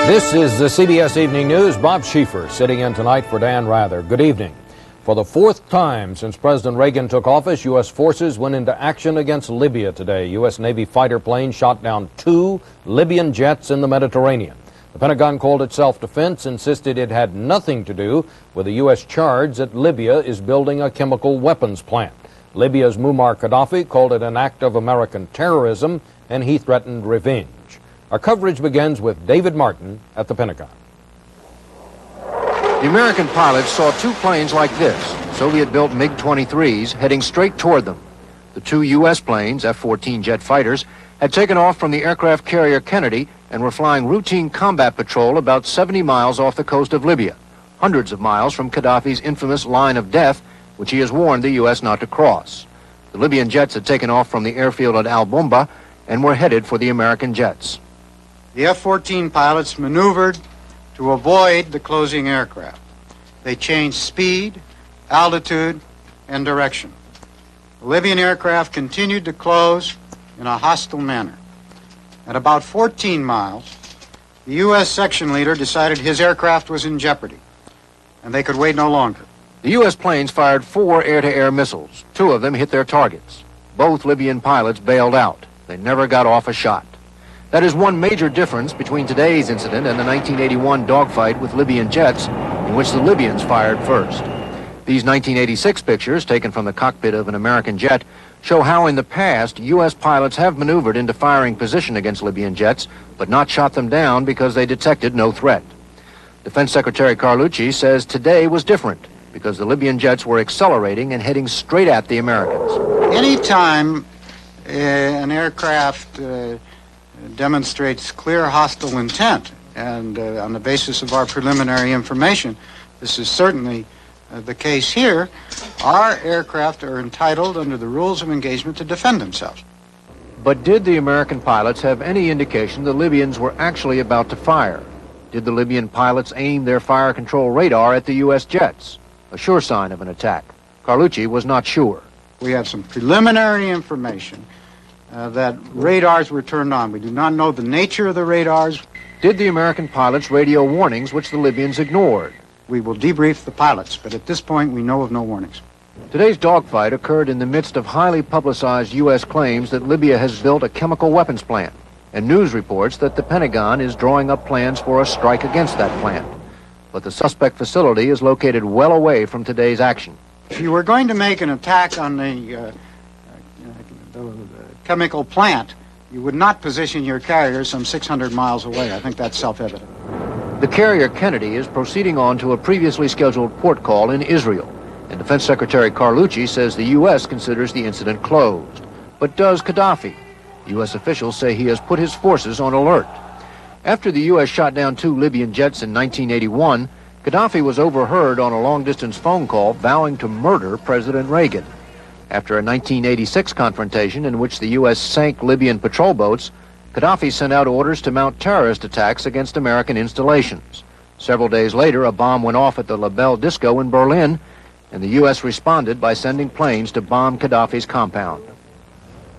This is the CBS Evening News. Bob Schieffer sitting in tonight for Dan Rather. Good evening. For the fourth time since President Reagan took office, U.S. forces went into action against Libya today. U.S. Navy fighter planes shot down 2 Libyan jets in the Mediterranean. The Pentagon called it self-defense, insisted it had nothing to do with the U.S. charge that Libya is building a chemical weapons plant. Libya's Muammar Gaddafi called it an act of American terrorism, and he threatened revenge. Our coverage begins with David Martin at the Pentagon. The American pilots saw 2 planes like this, Soviet-built MiG-23s, heading straight toward them. The 2 U.S. planes, F-14 jet fighters, had taken off from the aircraft carrier Kennedy and were flying routine combat patrol about 70 miles off the coast of Libya, hundreds of miles from Gaddafi's infamous line of death, which he has warned the U.S. not to cross. The Libyan jets had taken off from the airfield at Al Bomba and were headed for the American jets. The F-14 pilots maneuvered to avoid the closing aircraft. They changed speed, altitude, and direction. The Libyan aircraft continued to close in a hostile manner. At about 14 miles, the U.S. section leader decided his aircraft was in jeopardy, and they could wait no longer. The U.S. planes fired 4 air-to-air missiles. 2 of them hit their targets. Both Libyan pilots bailed out. They never got off a shot. That is one major difference between today's incident and the 1981 dogfight with Libyan jets, in which the Libyans fired first. These 1986 pictures, taken from the cockpit of an American jet, show how in the past U.S. pilots have maneuvered into firing position against Libyan jets, but not shot them down because they detected no threat. Defense Secretary Carlucci says today was different because the Libyan jets were accelerating and heading straight at the Americans. Anytime an aircraft demonstrates clear hostile intent, and on the basis of our preliminary information, this is certainly the case here, our aircraft are entitled under the rules of engagement to defend themselves. But did the American pilots have any indication the Libyans were actually about to fire? Did the Libyan pilots aim their fire control radar at the U.S. jets? A sure sign of an attack. Carlucci was not sure. We have some preliminary information that radars were turned on. We do not know the nature of the radars. Did the American pilots radio warnings which the Libyans ignored? We will debrief the pilots, but at this point we know of no warnings. Today's dogfight occurred in the midst of highly publicized U.S. claims that Libya has built a chemical weapons plant, and news reports that the Pentagon is drawing up plans for a strike against that plant. But the suspect facility is located well away from today's action. If you were going to make an attack on the chemical plant, you would not position your carrier some 600 miles away. I think that's self-evident. The carrier Kennedy is proceeding on to a previously scheduled port call in Israel, and Defense Secretary Carlucci says the U.S. considers the incident closed. But does Gaddafi? U.S. officials say he has put his forces on alert. After the U.S. shot down 2 Libyan jets in 1981, Gaddafi was overheard on a long-distance phone call vowing to murder President Reagan. After a 1986 confrontation in which the U.S. sank Libyan patrol boats, Gaddafi sent out orders to mount terrorist attacks against American installations. Several days later, a bomb went off at the La Belle Disco in Berlin, and the U.S. responded by sending planes to bomb Gaddafi's compound.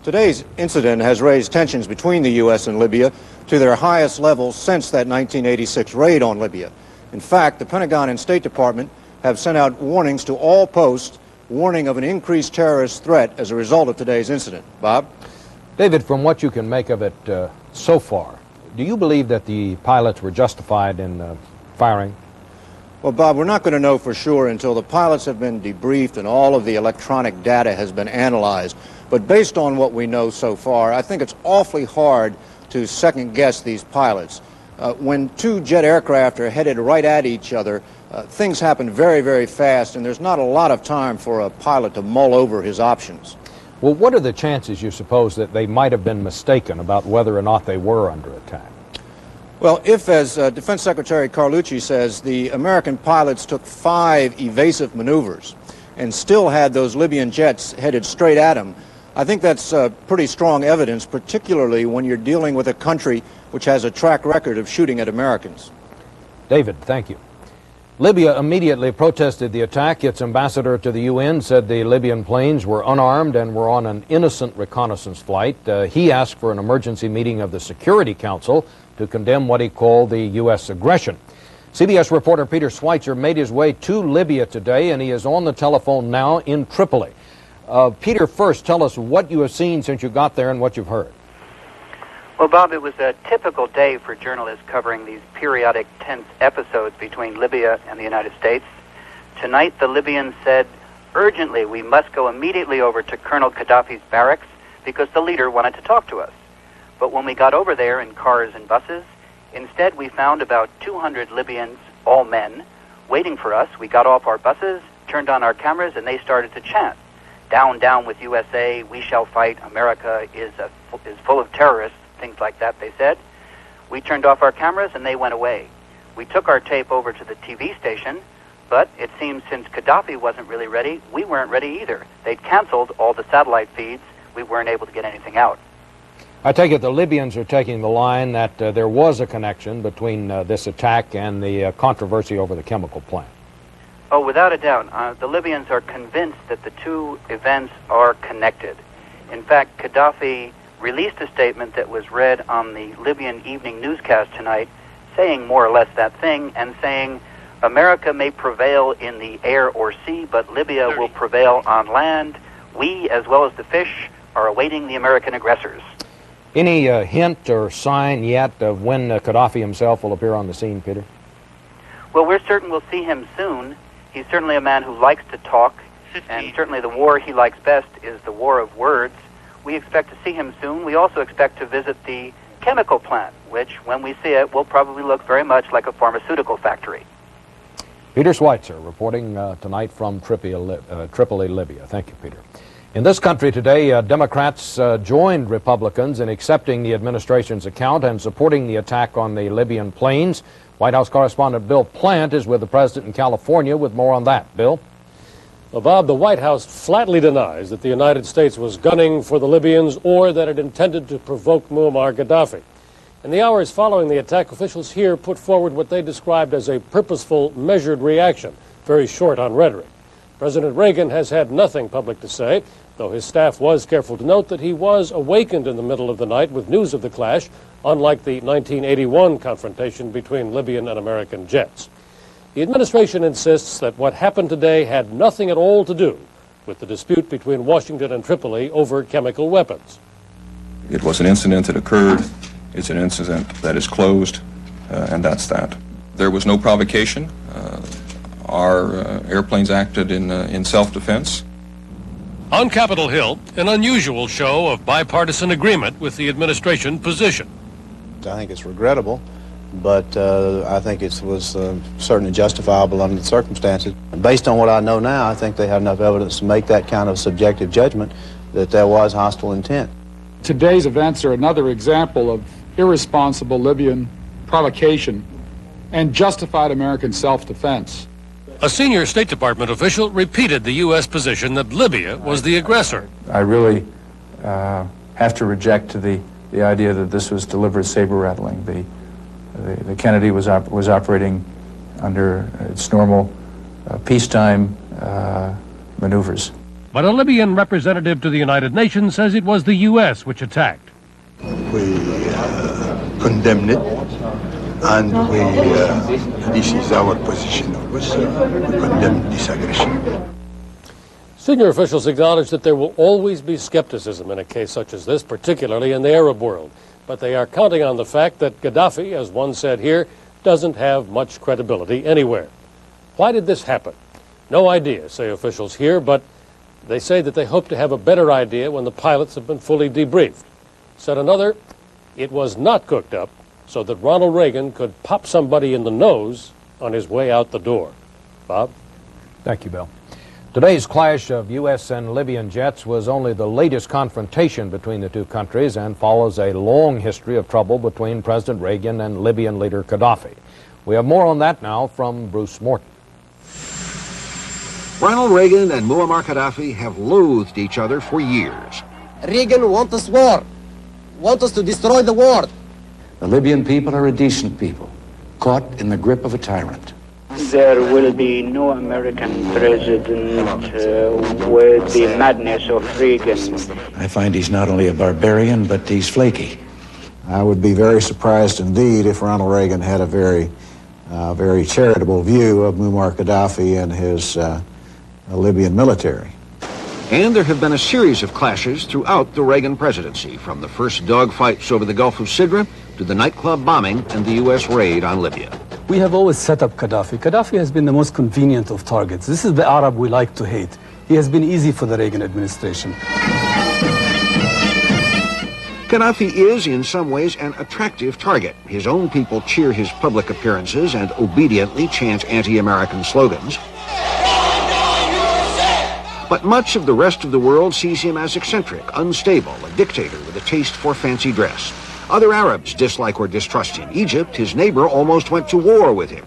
Today's incident has raised tensions between the U.S. and Libya to their highest levels since that 1986 raid on Libya. In fact, the Pentagon and State Department have sent out warnings to all posts warning of an increased terrorist threat as a result of today's incident. Bob? David, from what you can make of it so far, do you believe that the pilots were justified in firing? Well, Bob, we're not going to know for sure until the pilots have been debriefed and all of the electronic data has been analyzed. But based on what we know so far, I think it's awfully hard to second-guess these pilots. When 2 jet aircraft are headed right at each other, things happen very, very fast, and there's not a lot of time for a pilot to mull over his options. Well, what are the chances, you suppose, that they might have been mistaken about whether or not they were under attack? Well, if, as Defense Secretary Carlucci says, the American pilots took 5 evasive maneuvers and still had those Libyan jets headed straight at them, I think that's pretty strong evidence, particularly when you're dealing with a country which has a track record of shooting at Americans. David, thank you. Libya immediately protested the attack. Its ambassador to the UN said the Libyan planes were unarmed and were on an innocent reconnaissance flight. He asked for an emergency meeting of the Security Council to condemn what he called the U.S. aggression. CBS reporter Peter Schweitzer made his way to Libya today, and he is on the telephone now in Tripoli. Peter, first, tell us what you have seen since you got there and what you've heard. Well, Bob, it was a typical day for journalists covering these periodic tense episodes between Libya and the United States. Tonight, the Libyans said, urgently, we must go immediately over to Colonel Gaddafi's barracks because the leader wanted to talk to us. But when we got over there in cars and buses, instead we found about 200 Libyans, all men, waiting for us. We got off our buses, turned on our cameras, and they started to chant. Down, down with USA, we shall fight, America is full of terrorists, things like that, they said. We turned off our cameras and they went away. We took our tape over to the TV station, but it seems since Gaddafi wasn't really ready, we weren't ready either. They'd canceled all the satellite feeds. We weren't able to get anything out. I take it the Libyans are taking the line that there was a connection between this attack and the controversy over the chemical plant. Oh, without a doubt. The Libyans are convinced that the two events are connected. In fact, Gaddafi released a statement that was read on the Libyan evening newscast tonight, saying more or less that thing, and saying America may prevail in the air or sea, but Libya will prevail on land. We, as well as the fish, are awaiting the American aggressors. Any hint or sign yet of when Gaddafi himself will appear on the scene, Peter? Well, we're certain we'll see him soon. He's certainly a man who likes to talk, and certainly the war he likes best is the war of words. We expect to see him soon. We also expect to visit the chemical plant, which, when we see it, will probably look very much like a pharmaceutical factory. Peter Schweitzer reporting tonight from Tripoli, Libya. Thank you, Peter. In this country today, Democrats joined Republicans in accepting the administration's account and supporting the attack on the Libyan planes. White House correspondent Bill Plant is with the president in California with more on that. Bill? Well, Bob, the White House flatly denies that the United States was gunning for the Libyans or that it intended to provoke Muammar Gaddafi. In the hours following the attack, officials here put forward what they described as a purposeful, measured reaction, very short on rhetoric. President Reagan has had nothing public to say, though his staff was careful to note that he was awakened in the middle of the night with news of the clash, unlike the 1981 confrontation between Libyan and American jets. The administration insists that what happened today had nothing at all to do with the dispute between Washington and Tripoli over chemical weapons. It was an incident that occurred. It's an incident that is closed, and that's that. There was no provocation. Our airplanes acted in self-defense. On Capitol Hill, an unusual show of bipartisan agreement with the administration position. I think it's regrettable, but I think it was certainly justifiable under the circumstances. Based on what I know now, I think they have enough evidence to make that kind of subjective judgment that there was hostile intent. Today's events are another example of irresponsible Libyan provocation and justified American self-defense. A senior State Department official repeated the U.S. position that Libya was the aggressor. I really have to reject the idea that this was deliberate saber-rattling. The Kennedy was operating under its normal peacetime maneuvers. But a Libyan representative to the United Nations says it was the U.S. which attacked. We condemn it, and this is our position always. We condemn this aggression. Senior officials acknowledge that there will always be skepticism in a case such as this, particularly in the Arab world. But they are counting on the fact that Gaddafi, as one said here, doesn't have much credibility anywhere. Why did this happen? No idea, say officials here, but they say that they hope to have a better idea when the pilots have been fully debriefed. Said another, it was not cooked up so that Ronald Reagan could pop somebody in the nose on his way out the door. Bob? Thank you, Bill. Today's clash of U.S. and Libyan jets was only the latest confrontation between the two countries and follows a long history of trouble between President Reagan and Libyan leader Gaddafi. We have more on that now from Bruce Morton. Ronald Reagan and Muammar Gaddafi have loathed each other for years. Reagan wants us war, wants us to destroy the world. The Libyan people are a decent people, caught in the grip of a tyrant. there will be no American president with the madness of Reagan. I find he's not only a barbarian, but he's flaky. I would be very surprised indeed if Ronald Reagan had a very charitable view of Muammar Gaddafi and his Libyan military. And there have been a series of clashes throughout the Reagan presidency, from the first dogfights over the Gulf of Sidra to the nightclub bombing and the U.S. raid on Libya. We have always set up Gaddafi. Gaddafi has been the most convenient of targets. This is the Arab we like to hate. He has been easy for the Reagan administration. Gaddafi is, in some ways, an attractive target. His own people cheer his public appearances and obediently chant anti-American slogans. But much of the rest of the world sees him as eccentric, unstable, a dictator with a taste for fancy dress. Other Arabs dislike or distrust him. Egypt, his neighbor, almost went to war with him.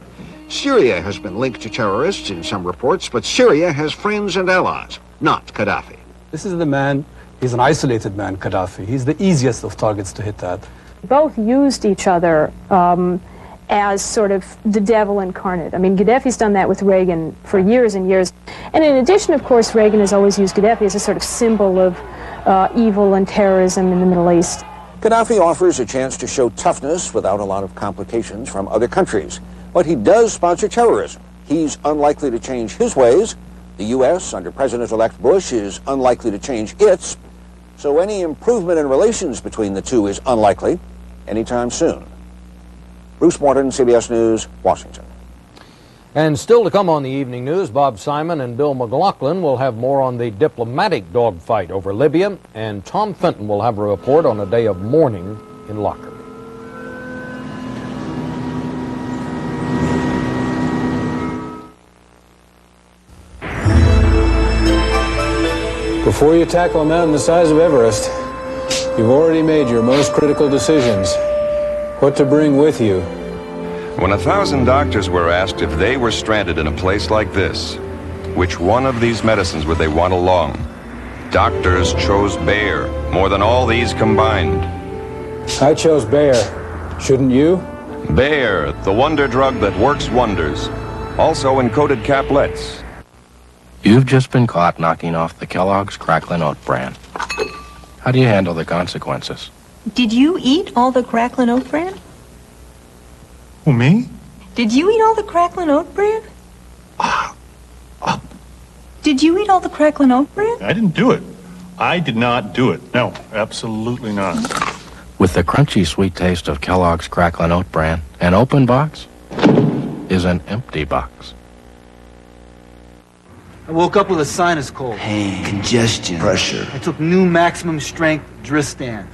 Syria has been linked to terrorists in some reports, but Syria has friends and allies, not Gaddafi. This is the man, he's an isolated man, Gaddafi. He's the easiest of targets to hit at. Both used each other as sort of the devil incarnate. I mean, Gaddafi's done that with Reagan for years and years. And in addition, of course, Reagan has always used Gaddafi as a sort of symbol of evil and terrorism in the Middle East. Gaddafi offers a chance to show toughness without a lot of complications from other countries. But he does sponsor terrorism. He's unlikely to change his ways. The U.S., under President-elect Bush, is unlikely to change its. So any improvement in relations between the two is unlikely anytime soon. Bruce Morton, CBS News, Washington. And still to come on the evening news, Bob Simon and Bill McLaughlin will have more on the diplomatic dogfight over Libya, and Tom Fenton will have a report on a day of mourning in Lockerbie. Before you tackle a mountain the size of Everest, you've already made your most critical decisions. What to bring with you. When 1,000 doctors were asked if they were stranded in a place like this, which one of these medicines would they want along? Doctors chose Bayer, more than all these combined. I chose Bayer. Shouldn't you? Bayer, the wonder drug that works wonders. Also in coated caplets. You've just been caught knocking off the Kellogg's Cracklin' Oat bran. How do you handle the consequences? Did you eat all the Cracklin' Oat bran? Who, me? Did you eat all the Cracklin' Oat bran? Did you eat all the Cracklin' Oat bran? I didn't do it. I did not do it. No, absolutely not. With the crunchy sweet taste of Kellogg's Cracklin' Oat bran, an open box is an empty box. I woke up with a sinus cold. Pain, congestion, pressure. I took new maximum strength Dristan.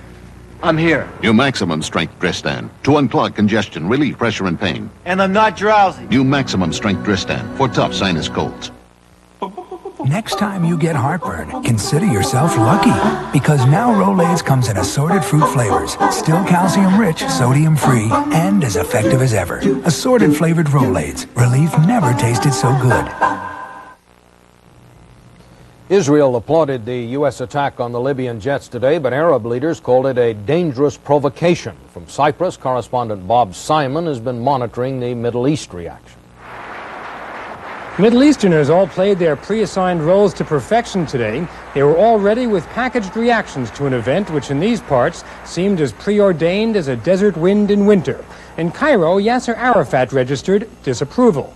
I'm here. New maximum strength Dristan to unclog congestion, relieve pressure and pain. And I'm not drowsy. New maximum strength Dristan for tough sinus colds. Next time you get heartburn, consider yourself lucky, because now Rolaids comes in assorted fruit flavors, still calcium-rich, sodium-free, and as effective as ever. Assorted flavored Rolaids. Relief never tasted so good. Israel applauded the U.S. attack on the Libyan jets today, but Arab leaders called it a dangerous provocation. From Cyprus, correspondent Bob Simon has been monitoring the Middle East reaction. Middle Easterners all played their pre-assigned roles to perfection today. They were all ready with packaged reactions to an event which in these parts seemed as preordained as a desert wind in winter. In Cairo, Yasser Arafat registered disapproval.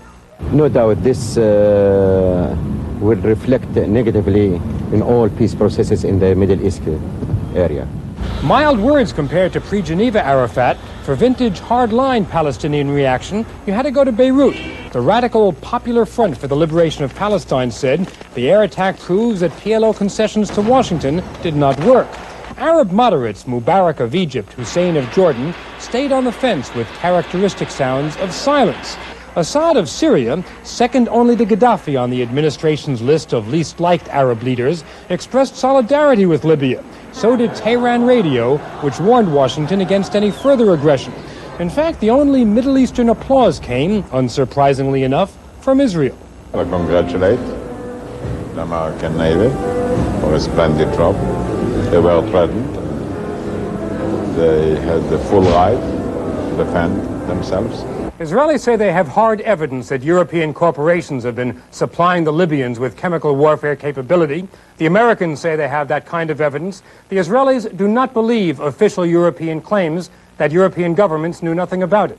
No doubt this will reflect negatively in all peace processes in the Middle East area. Mild words compared to pre-Geneva Arafat. For vintage hardline Palestinian reaction, you had to go to Beirut. The radical Popular Front for the Liberation of Palestine said the air attack proves that PLO concessions to Washington did not work. Arab moderates Mubarak of Egypt, Hussein of Jordan, stayed on the fence with characteristic sounds of silence. Assad of Syria, second only to Gaddafi on the administration's list of least liked Arab leaders, expressed solidarity with Libya. So did Tehran Radio, which warned Washington against any further aggression. In fact, the only Middle Eastern applause came, unsurprisingly enough, from Israel. I congratulate the American Navy for a splendid job. They were threatened. They had the full right to defend themselves. Israelis say they have hard evidence that European corporations have been supplying the Libyans with chemical warfare capability. The Americans say they have that kind of evidence. The Israelis do not believe official European claims that European governments knew nothing about it.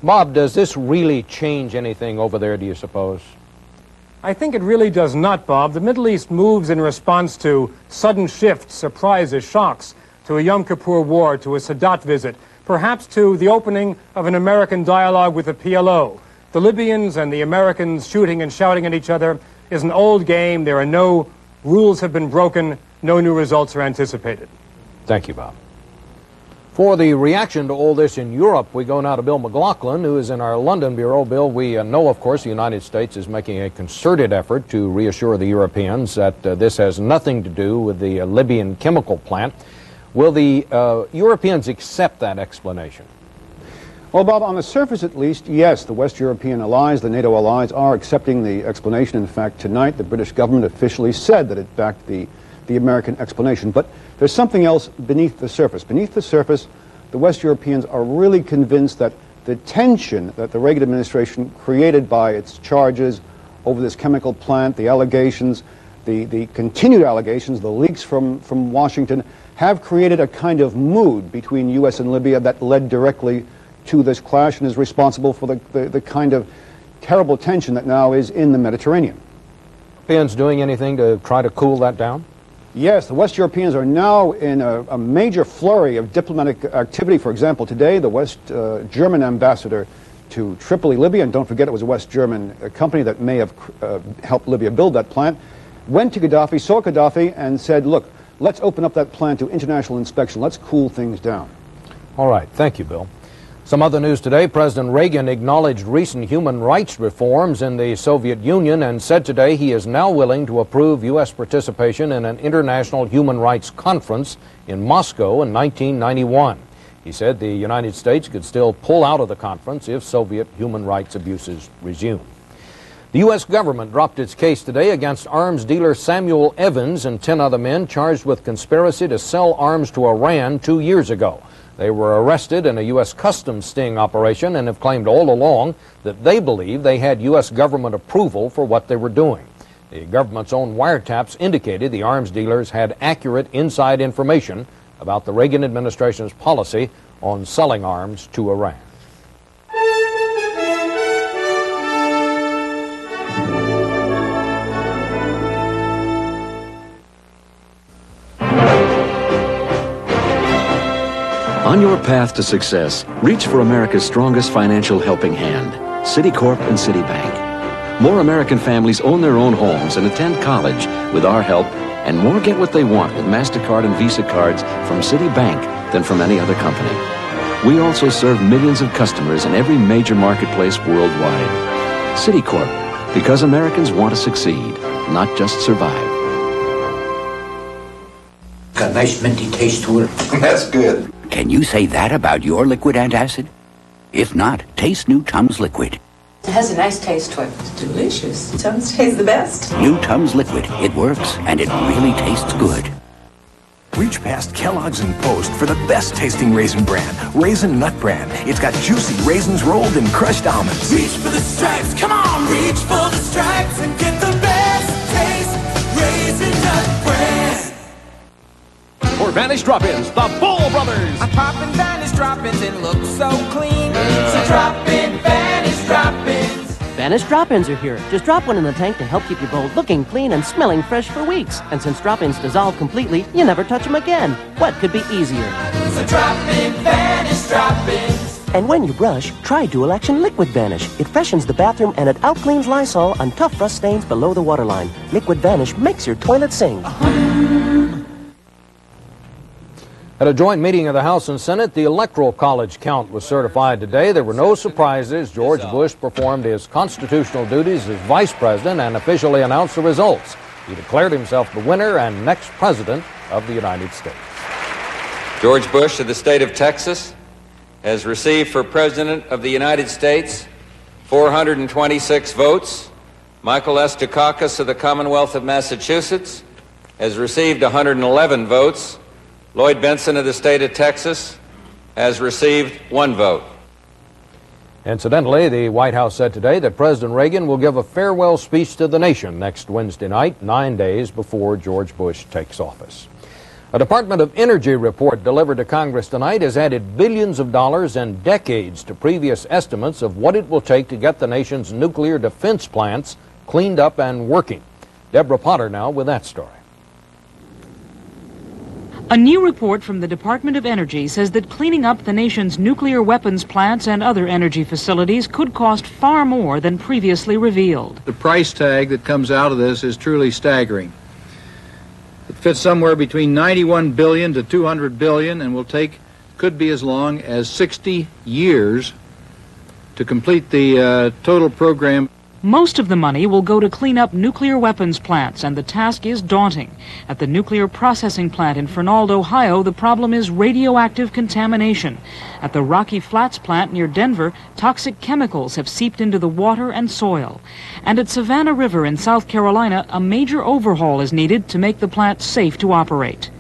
Bob, does this really change anything over there, do you suppose? I think it really does not, Bob. The Middle East moves in response to sudden shifts, surprises, shocks, to a Yom Kippur war, to a Sadat visit, perhaps to the opening of an American dialogue with the PLO. The Libyans and the Americans shooting and shouting at each other is an old game. There are no rules have been broken. No new results are anticipated. Thank you, Bob. For the reaction to all this in Europe, we go now to Bill McLaughlin, who is in our London bureau. Bill, we know, of course, the United States is making a concerted effort to reassure the Europeans that this has nothing to do with the Libyan chemical plant. Will the Europeans accept that explanation? Well, Bob, on the surface at least, yes, the West European allies, the NATO allies, are accepting the explanation. In fact, tonight the British government officially said that it backed the American explanation. But there's something else beneath the surface. Beneath the surface, the West Europeans are really convinced that the tension that the Reagan administration created by its charges over this chemical plant, the allegations, the continued allegations, the leaks from Washington, have created a kind of mood between U.S. and Libya that led directly to this clash and is responsible for the kind of terrible tension that now is in the Mediterranean. Europeans doing anything to try to cool that down? Yes, the West Europeans are now in a major flurry of diplomatic activity. For example, today the West German ambassador to Tripoli, Libya, and don't forget it was a West German company that may have helped Libya build that plant, went to Gaddafi, saw Gaddafi, and said, look, let's open up that plant to international inspection. Let's cool things down. All right. Thank you, Bill. Some other news today. President Reagan acknowledged recent human rights reforms in the Soviet Union and said today he is now willing to approve U.S. participation in an international human rights conference in Moscow in 1991. He said the United States could still pull out of the conference if Soviet human rights abuses resume. The U.S. government dropped its case today against arms dealer Samuel Evans and 10 other men charged with conspiracy to sell arms to Iran 2 years ago. They were arrested in a U.S. customs sting operation and have claimed all along that they believe they had U.S. government approval for what they were doing. The government's own wiretaps indicated the arms dealers had accurate inside information about the Reagan administration's policy on selling arms to Iran. On your path to success, reach for America's strongest financial helping hand, Citicorp and Citibank. More American families own their own homes and attend college with our help, and more get what they want with MasterCard and Visa cards from Citibank than from any other company. We also serve millions of customers in every major marketplace worldwide. Citicorp, because Americans want to succeed, not just survive. Got a nice minty taste to it. That's good. Can you say that about your liquid antacid? If not, taste new Tums Liquid. It has a nice taste to it. It's delicious. Tums tastes the best. New Tums Liquid. It works, and it really tastes good. Reach past Kellogg's and Post for the best tasting raisin brand, Raisin Nut Brand. It's got juicy raisins rolled in crushed almonds. Reach for the stripes, come on, reach for the stripes and get the best taste, Raisin Nut Brand. For Vanish Drop-Ins, the Ball Brothers. I pop in Vanish Drop-Ins and look so clean. So drop in Vanish Drop-Ins. Vanish Drop-Ins are here. Just drop one in the tank to help keep your bowl looking clean and smelling fresh for weeks. And since drop-ins dissolve completely, you never touch them again. What could be easier? So drop in Vanish Drop-Ins. And when you brush, try Dual Action Liquid Vanish. It freshens the bathroom and it outcleans Lysol on tough rust stains below the waterline. Liquid Vanish makes your toilet sing. At a joint meeting of the House and Senate, the Electoral College count was certified today. There were no surprises. George Bush performed his constitutional duties as vice president and officially announced the results. He declared himself the winner and next president of the United States. George Bush of the state of Texas has received for president of the United States 426 votes. Michael S. Dukakis of the Commonwealth of Massachusetts has received 111 votes. Lloyd Benson of the state of Texas has received 1 vote. Incidentally, the White House said today that President Reagan will give a farewell speech to the nation next Wednesday night, 9 days before George Bush takes office. A Department of Energy report delivered to Congress tonight has added billions of dollars and decades to previous estimates of what it will take to get the nation's nuclear defense plants cleaned up and working. Deborah Potter now with that story. A new report from the Department of Energy says that cleaning up the nation's nuclear weapons plants and other energy facilities could cost far more than previously revealed. The price tag that comes out of this is truly staggering. It fits somewhere between $91 billion to $200 billion and could be as long as 60 years to complete the total program. Most of the money will go to clean up nuclear weapons plants, and the task is daunting. At the nuclear processing plant in Fernald, Ohio, the problem is radioactive contamination. At the Rocky Flats plant near Denver, toxic chemicals have seeped into the water and soil. And at Savannah River in South Carolina, a major overhaul is needed to make the plant safe to operate.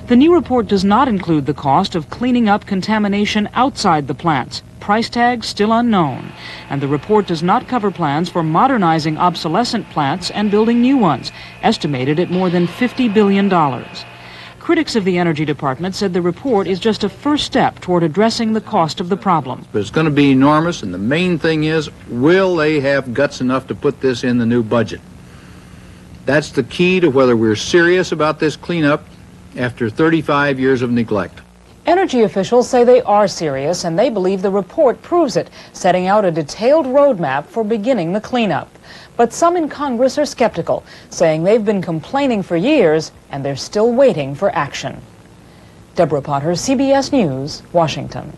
The new report does not include the cost of cleaning up contamination outside the plants. Price tags still unknown. And the report does not cover plans for modernizing obsolescent plants and building new ones, estimated at more than $50 billion. Critics of the Energy Department said the report is just a first step toward addressing the cost of the problem. But it's going to be enormous, and the main thing is, will they have guts enough to put this in the new budget? That's the key to whether we're serious about this cleanup after 35 years of neglect. Energy officials say they are serious, and they believe the report proves it, setting out a detailed roadmap for beginning the cleanup. But some in Congress are skeptical, saying they've been complaining for years and they're still waiting for action. Deborah Potter, CBS News, Washington.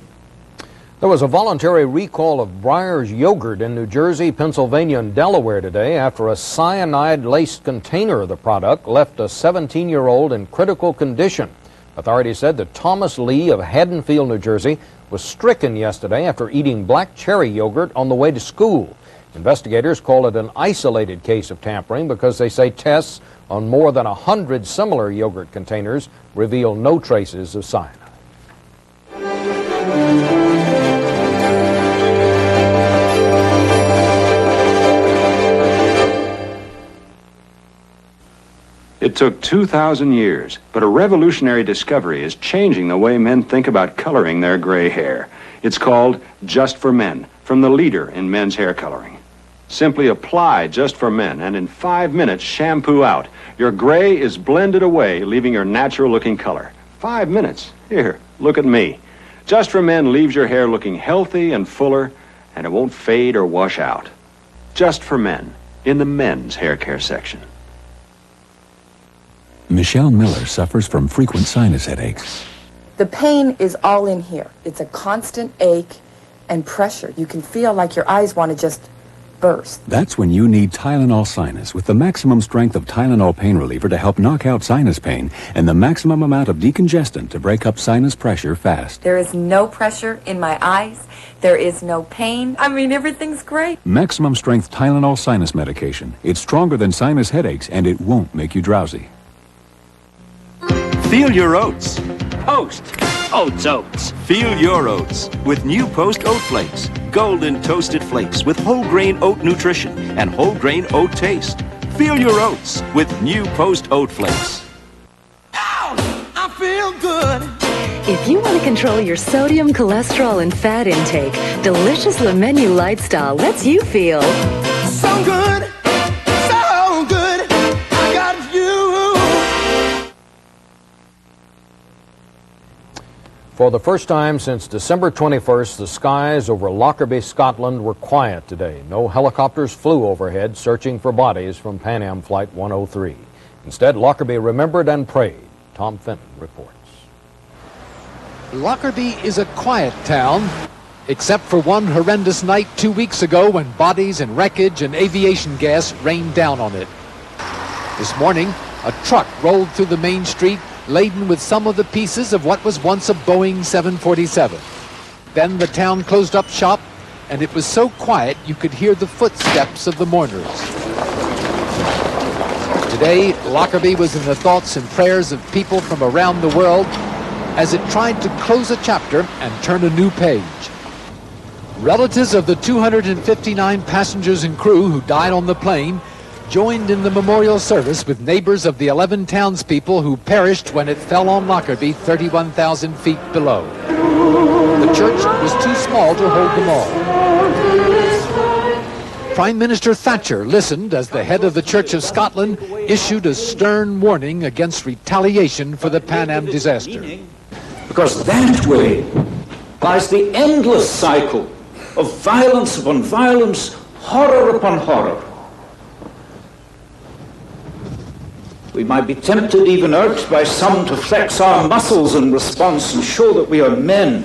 There was a voluntary recall of Breyer's yogurt in New Jersey, Pennsylvania, and Delaware today after a cyanide-laced container of the product left a 17-year-old in critical condition. Authorities said that Thomas Lee of Haddonfield, New Jersey, was stricken yesterday after eating black cherry yogurt on the way to school. Investigators call it an isolated case of tampering because they say tests on more than 100 similar yogurt containers reveal no traces of cyanide. It took 2,000 years, but a revolutionary discovery is changing the way men think about coloring their gray hair. It's called Just for Men, from the leader in men's hair coloring. Simply apply Just for Men, and in 5 minutes, shampoo out. Your gray is blended away, leaving your natural-looking color. 5 minutes. Here, look at me. Just for Men leaves your hair looking healthy and fuller, and it won't fade or wash out. Just for Men, in the men's hair care section. Michelle Miller suffers from frequent sinus headaches. The pain is all in here. It's a constant ache and pressure. You can feel like your eyes want to just burst. That's when you need Tylenol Sinus with the maximum strength of Tylenol pain reliever to help knock out sinus pain and the maximum amount of decongestant to break up sinus pressure fast. There is no pressure in my eyes. There is no pain. I mean, everything's great. Maximum strength Tylenol Sinus medication. It's stronger than sinus headaches and it won't make you drowsy. Feel your oats. Post. Oats. Feel your oats with new Post Oat Flakes. Golden toasted flakes with whole grain oat nutrition and whole grain oat taste. Feel your oats with new Post Oat Flakes. Ow! I feel good. If you want to control your sodium, cholesterol, and fat intake, delicious Le Menu Lifestyle lets you feel so good. So good. I got you. For the first time since December 21st, the skies over Lockerbie, Scotland were quiet today. No helicopters flew overhead searching for bodies from Pan Am Flight 103. Instead, Lockerbie remembered and prayed. Tom Fenton reports. Lockerbie is a quiet town, except for one horrendous night 2 weeks ago when bodies and wreckage and aviation gas rained down on it. This morning, a truck rolled through the main street laden with some of the pieces of what was once a Boeing 747. Then the town closed up shop, and it was so quiet you could hear the footsteps of the mourners. Today, Lockerbie was in the thoughts and prayers of people from around the world as it tried to close a chapter and turn a new page. Relatives of the 259 passengers and crew who died on the plane joined in the memorial service with neighbors of the 11 townspeople who perished when it fell on Lockerbie 31,000 feet below. The church was too small to hold them all. Prime Minister Thatcher listened as the head of the Church of Scotland issued a stern warning against retaliation for the Pan Am disaster. Because that way lies the endless cycle of violence upon violence, horror upon horror. We might be tempted, even urged by some, to flex our muscles in response and show that we are men,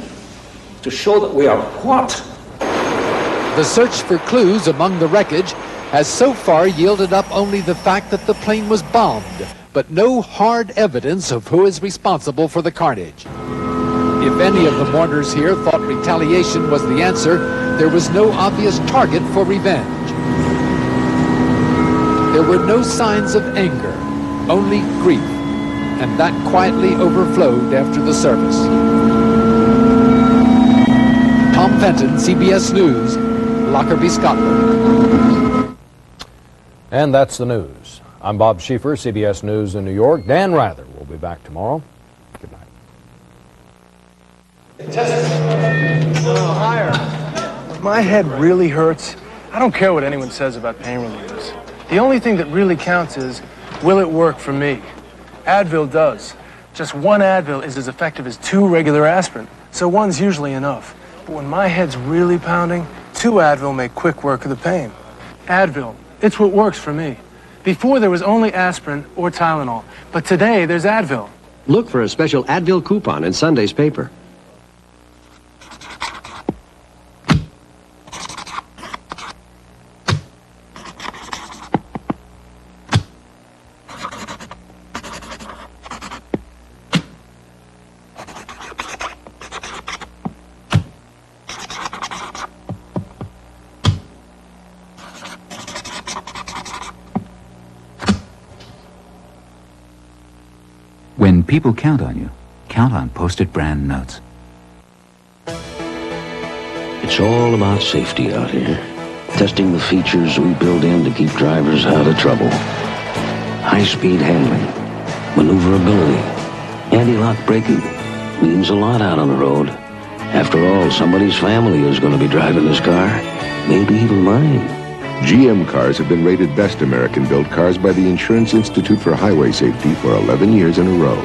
to show that we are what? The search for clues among the wreckage has so far yielded up only the fact that the plane was bombed, but no hard evidence of who is responsible for the carnage. If any of the mourners here thought retaliation was the answer, there was no obvious target for revenge. There were no signs of anger, only grief, and that quietly overflowed after the service. Tom Fenton, CBS News, Lockerbie, Scotland. And that's the news. I'm Bob Schieffer, CBS News in New York. Dan Rather will be back tomorrow. Good night. Higher. My head really hurts. I don't care what anyone says about pain relievers. The only thing that really counts is, will it work for me? Advil does. Just one Advil is as effective as 2 regular aspirin, so one's usually enough. But when my head's really pounding, 2 Advil make quick work of the pain. Advil, it's what works for me. Before there was only aspirin or Tylenol, but today there's Advil. Look for a special Advil coupon in Sunday's paper. When people count on you, count on Post-it brand notes. It's all about safety out here. Testing the features we build in to keep drivers out of trouble. High-speed handling, maneuverability, anti-lock braking means a lot out on the road. After all, somebody's family is going to be driving this car, maybe even mine. GM cars have been rated best American-built cars by the Insurance Institute for Highway Safety for 11 years in a row.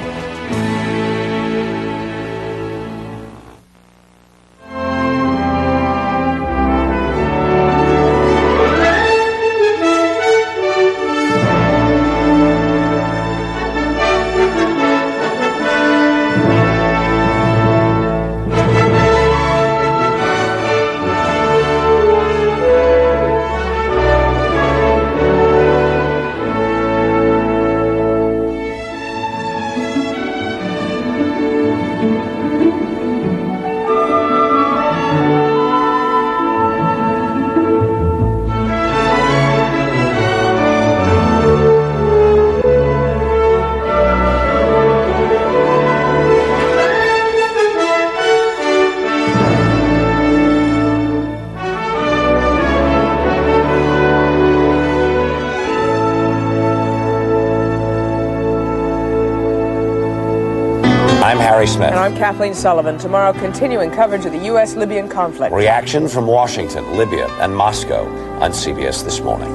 And I'm Kathleen Sullivan. Tomorrow, continuing coverage of the U.S.-Libyan conflict. Reaction from Washington, Libya, and Moscow on CBS This Morning.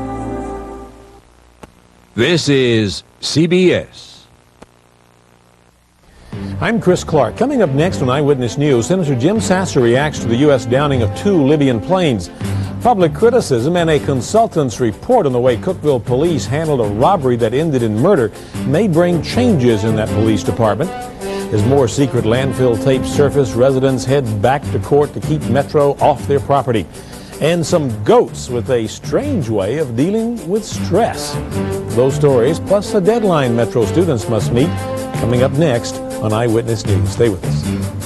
This is CBS. I'm Chris Clark. Coming up next on Eyewitness News, Senator Jim Sasser reacts to the U.S. downing of 2 Libyan planes. Public criticism and a consultant's report on the way Cookeville police handled a robbery that ended in murder may bring changes in that police department. As more secret landfill tapes surface, residents head back to court to keep Metro off their property. And some goats with a strange way of dealing with stress. Those stories, plus a deadline Metro students must meet, coming up next on Eyewitness News. Stay with us.